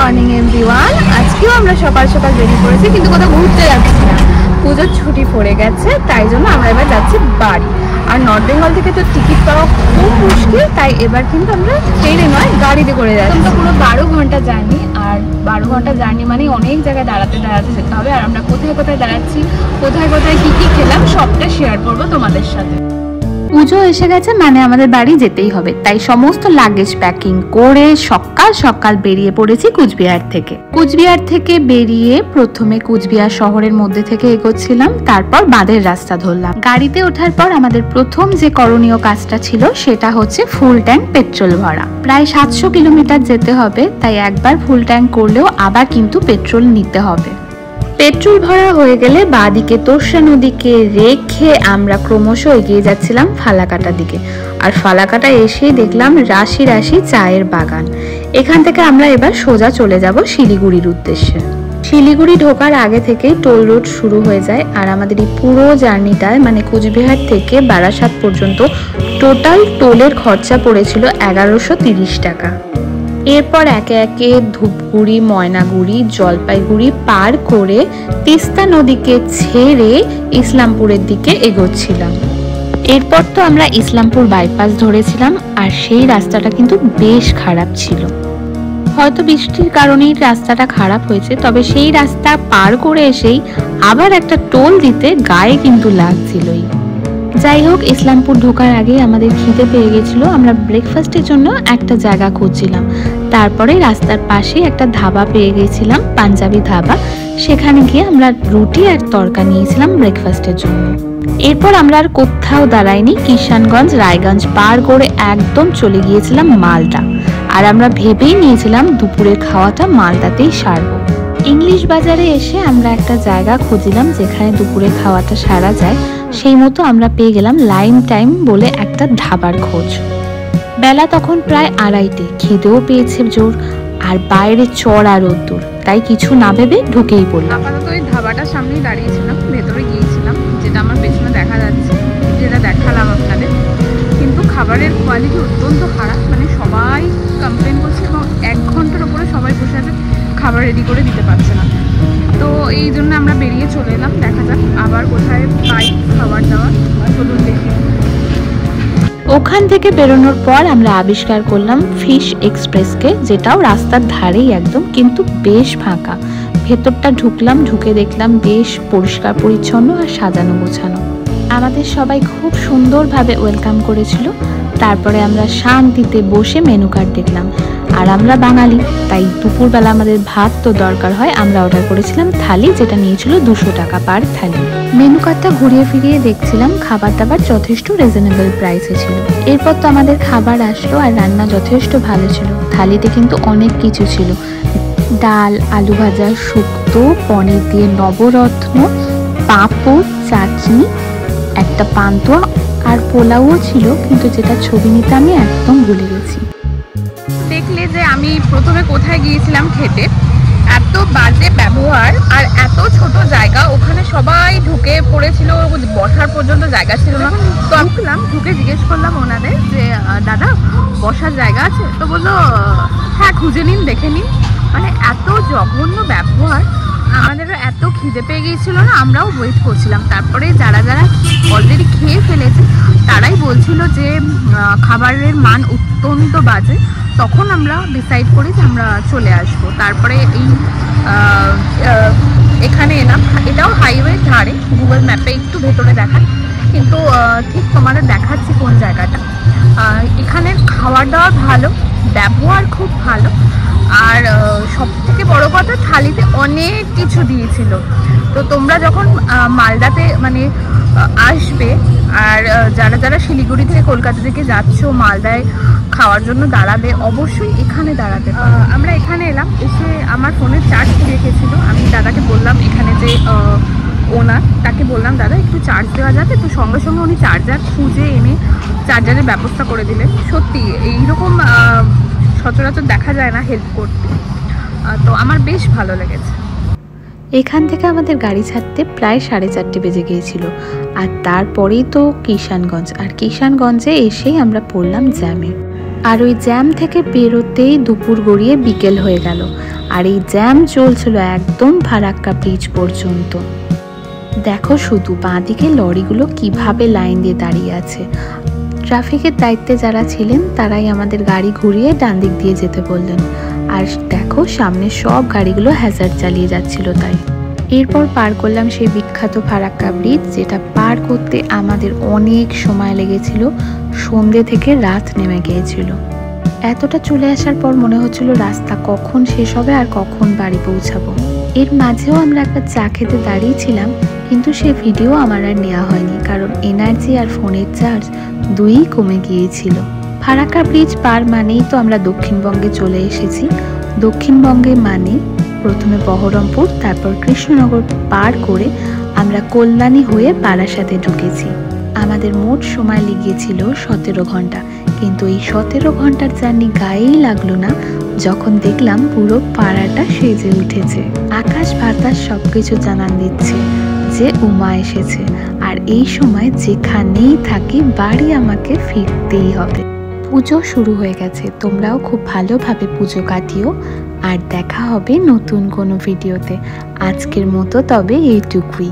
Morning everyone. আজকেও আমরা সকাল সকাল বেরিয়ে পড়েছি, কিন্তু কোথাও ঘুরতে যাচ্ছি না, পুজোর ছুটি পড়ে গেছে, তাই জন্য আমরা এবার যাচ্ছি বাড়ি। আর নর্থ বেঙ্গল থেকে তো টিকিট পাওয়া খুব মুশকিল, তাই এবার কিন্তু আমরা ট্রেনে নয় গাড়িতে করে যাচ্ছি। তো পুরো 12 ঘন্টা জার্নি, আর 12 ঘন্টা জার্নি মানে অনেক জায়গায় দাঁড়াতে দাঁড়াতে যেতে হবে। আর আমরা কোথায় কোথায় দাঁড়াচ্ছি, কোথায় কোথায় কী কী খেলাম, সবটা শেয়ার করবো তোমাদের সাথে। পুজো এসে গেছে মানে আমাদের বাড়ি যেতেই হবে, তাই সমস্ত লাগেজ প্যাকিং করে সকাল সকাল বেরিয়ে পড়েছি কুচবিহার থেকে বেরিয়ে প্রথমে কুচবিহার শহরের মধ্যে থেকে এগোচ্ছিলাম, তারপর বাঁধের রাস্তা ধরলাম। গাড়িতে ওঠার পর আমাদের প্রথম যে করণীয় কাজটা ছিল সেটা হচ্ছে ফুল ট্যাঙ্ক পেট্রোল ভরা। প্রায় 700 কিলোমিটার যেতে হবে, তাই একবার ফুল ট্যাঙ্ক করলেও আবার কিন্তু পেট্রোল নিতে হবে। পেট্রোল ভরা হয়ে গেলে বাঁদিকে তোরসা নদীকে রেখে আমরা ক্রমশ এগিয়ে যাচ্ছিলাম ফালাকাটার দিকে। আর ফালাকাটা এসেই দেখলাম রাশি রাশি চায়ের বাগান। এখান থেকে আমরা এবার সোজা চলে যাব শিলিগুড়ির উদ্দেশ্যে। শিলিগুড়ি ঢোকার আগে থেকেই টোল রোড শুরু হয়ে যায়, আর আমাদের এই পুরো জার্নিটায় মানে কুচবিহার থেকে বারাসাত পর্যন্ত টোটাল টোলের খরচা পড়েছিল 1130 টাকা। এরপর একে একে ধূপগুড়ি, ময়নাগুড়ি, জলপাইগুড়ি পার করে তিস্তা নদীকে ছেড়ে ইসলামপুরের দিকে এগোচ্ছিলাম। এরপর তো আমরা ইসলামপুর বাইপাস ধরেছিলাম, আর সেই রাস্তাটা কিন্তু বেশ খারাপ ছিল। হয়তো বৃষ্টির কারণেই রাস্তাটা খারাপ হয়েছে, তবে সেই রাস্তা পার করে এসেই আবার একটা টোল দিতে গায়ে কিন্তু লাগছিলই। যাই হোক, ইসলামপুর ঢোকার আগে আমাদের খিদে পেয়ে গেছিল। আমরা ব্রেকফাস্টের জন্য একটা জায়গা খুঁজছিলাম, তারপরে রাস্তার পাশে একটা ধাবা পেয়ে গেছিলাম, পাঞ্জাবি ধাবা। সেখানে গিয়ে আমরা রুটি আর তরকা নিয়েছিলাম ব্রেকফাস্টের জন্য। এরপর আমরা আর কোথাও দাঁড়াইনি, কিষানগঞ্জ রায়গঞ্জ পার করে একদম চলে গিয়েছিলাম মালদা। আর আমরা ভেবেই নিয়েছিলাম দুপুরের খাওয়াটা মালদাতেই সারবো। ইংলিশ বাজারে এসে আমরা একটা জায়গা খুঁজছিলাম যেখানে দুপুরে খাওয়াটা সারা যায়। সেই মতো আমরা পেয়ে গেলাম লাইম টাইম বলে একটা ধাবার খোঁজ। বেলা তখন প্রায় 2:30, খিদেও পেয়েছে জোর, আর বাইরে চড়া রোদ্দুর, তাই কিছু না ভেবে ঢুকেই পড়লাম। আপাতত ওই ধাবাটার সামনেই দাঁড়িয়েছিলাম, ভেতরে গিয়েছিলাম, যেটা আমার পেছনে দেখা যাচ্ছে, যেটা দেখালাম আপনাদের। কিন্তু খাবারের কোয়ালিটি অত্যন্ত খারাপ, মানে সবাই কমপ্লেন করছে এবং 1 ঘন্টার উপরে সবাই বসে আছে, খাবার রেডি করে দিতে পারছে না। তো এই জন্য আমরা বেরিয়ে চলে এলাম, দেখা যাক আবার কোথায় পাই খাবার দাবার, চলুন দেখি। ওখান থেকে বেরোনোর পর আমরা আবিষ্কার করলাম ফিশ এক্সপ্রেসকে, যেটাও রাস্তার ধারেই একদম, কিন্তু বেশ ফাঁকা। ভেতরটা ঢুকলাম, ঢুকে দেখলাম বেশ পরিষ্কার পরিচ্ছন্ন আর সাজানো গোছানো। আমাদের সবাই খুব সুন্দরভাবে ওয়েলকাম করেছিল। তারপরে আমরা শান্তিতে বসে মেনু কার্ড দেখলাম। আর আমরা বাঙালি, তাই দুপুরবেলা আমাদের ভাত তো দরকার হয়। আমরা অর্ডার করেছিলাম থালি, যেটা নিয়েছিল 200 টাকা পার থালি। মেনু কার্ডটা ঘুরিয়ে ফিরিয়ে দেখছিলাম, খাবার দাবার যথেষ্ট রিজনেবল প্রাইসে ছিল। এরপর তো আমাদের খাবার আসলো, আর রান্না যথেষ্ট ভালো ছিল। থালিতে কিন্তু অনেক কিছু ছিল, ডাল, আলু ভাজা, শুক্তো, পনির দিয়ে নবরত্ন, পাঁপড়, চাটনি, একটা পান্তুয়া আর পোলাওও ছিল, কিন্তু যেটা ছবি নিতে আমি একদম ভুলে গেছি। দেখলে যে আমি প্রথমে কোথায় গিয়েছিলাম খেতে, এত বাজে ব্যবহার আর এত ছোট জায়গা, ওখানে সবাই ঢুকে পড়েছিল, বসার পর্যন্ত জায়গা ছিল না। তো ঢুকলাম, ঢুকে জিজ্ঞেস করলাম ওনাদের যে দাদা বসার জায়গা আছে? তো বললো হ্যাঁ খুঁজে নিন, দেখে নিন। মানে এত জঘন্য ব্যবহার। আমাদেরও এত খিদে পেয়ে গিয়েছিল না, আমরাও ওয়েট করছিলাম। তারপরে যারা যারা অলরেডি খেয়ে ফেলেছে তারাই বলছিল যে খাবারের মান অত্যন্ত বাজে। তখন আমরা ডিসাইড করি যে আমরা চলে আসবো। তারপরে এখানে এলাম, এটাও হাইওয়ে ধারে, গুগল ম্যাপে একটু ভেতরে দেখায়, কিন্তু ঠিক তোমাদের দেখাচ্ছি কোন জায়গাটা। এখানের খাওয়ার দাওয়ার ভালো, ব্যবহার খুব ভালো, আর সব থেকে বড় কথা থালিতে অনেক কিছু দিয়েছিল। তো তোমরা যখন মালদাতে মানে আসবে, আর যারা যারা শিলিগুড়ি থেকে কলকাতা থেকে যাচ্ছ, মালদায় খাওয়ার জন্য দাঁড়াবে, অবশ্যই এখানে দাঁড়াতে পারো। আমরা এখানে এলাম, এসে আমার ফোনের চার্জ রেখেছিল। আমি দাদাকে বললাম, এখানে যে ওনার, তাকে বললাম দাদা একটু চার্জ দেওয়া যাবে, তো সঙ্গে সঙ্গে উনি চার্জার খুঁজে এনে চার্জারের ব্যবস্থা করে দিলেন। সত্যি এইরকম সচরাচর দেখা যায় না হেল্প করতে, তো আমার বেশ ভালো লেগেছে। এখান থেকে আমাদের গাড়ি ছাড়তে প্রায় 4:30 বেজে গিয়েছিল, আর তারপরেই তো কিষানগঞ্জ। আর কিষানগঞ্জে এসেই আমরা পড়লাম জ্যামে, আর ওই জ্যাম থেকে বেরোতেই দুপুর গড়িয়ে বিকেল হয়ে গেল। আর এই জ্যাম চলছিল একদম ফারাক্কা ব্রিজ পর্যন্ত। দেখো শুধু বাঁদিকে লরিগুলো কিভাবে লাইন দিয়ে দাঁড়িয়ে আছে। ট্রাফিকের দায়িত্বে যারা ছিলেন তারাই আমাদের গাড়ি ঘুরিয়ে ডান দিক দিয়ে যেতে বললেন। আর দেখো সামনে সব গাড়িগুলো হ্যাজার্ড চালিয়ে যাচ্ছিল তাই। এরপর পার করলাম সেই বিখ্যাত ফারাক্কা ব্রিজ, যেটা পার করতে আমাদের অনেক সময় লেগেছিল। সন্ধ্যে থেকে রাত নেমে গিয়েছিল। এতটা চলে আসার পর মনে হচ্ছিল রাস্তা কখন শেষ হবে আর কখন বাড়ি পৌঁছাবো। এর মাঝেও আমরা একটা চা খেতে দাঁড়িয়েছিলাম, কিন্তু সে ভিডিও আমার আর নেওয়া হয়নি, কারণ এনার্জি আর ফোনের চার্জ দুইই কমে গিয়েছিল। ফারাক্কা ব্রিজ পার মানেই তো আমরা দক্ষিণবঙ্গে চলে এসেছি। দক্ষিণবঙ্গে মানে প্রথমে বহরমপুর, তারপর কৃষ্ণনগর পার করে আমরা কল্যাণী হয়ে বারাসাতে ঢুকেছি। আমাদের মোট সময় লেগেছিল 17 ঘন্টা, কিন্তু এই 17 ঘন্টার জার্নি গায়েই লাগলো না যখন দেখলাম পুরো পাড়াটা সেজে উঠেছে। আকাশ বাতাস সবকিছু জানান দিচ্ছে যে উমা এসেছে, আর এই সময় যেখানেই থাকি বাড়ি আমাকে ফিরতেই হবে। পুজো শুরু হয়ে গেছে, তোমরাও খুব ভালোভাবে পুজো কাটিও, আর দেখা হবে নতুন কোনো ভিডিওতে। আজকের মতো তবে এইটুকুই।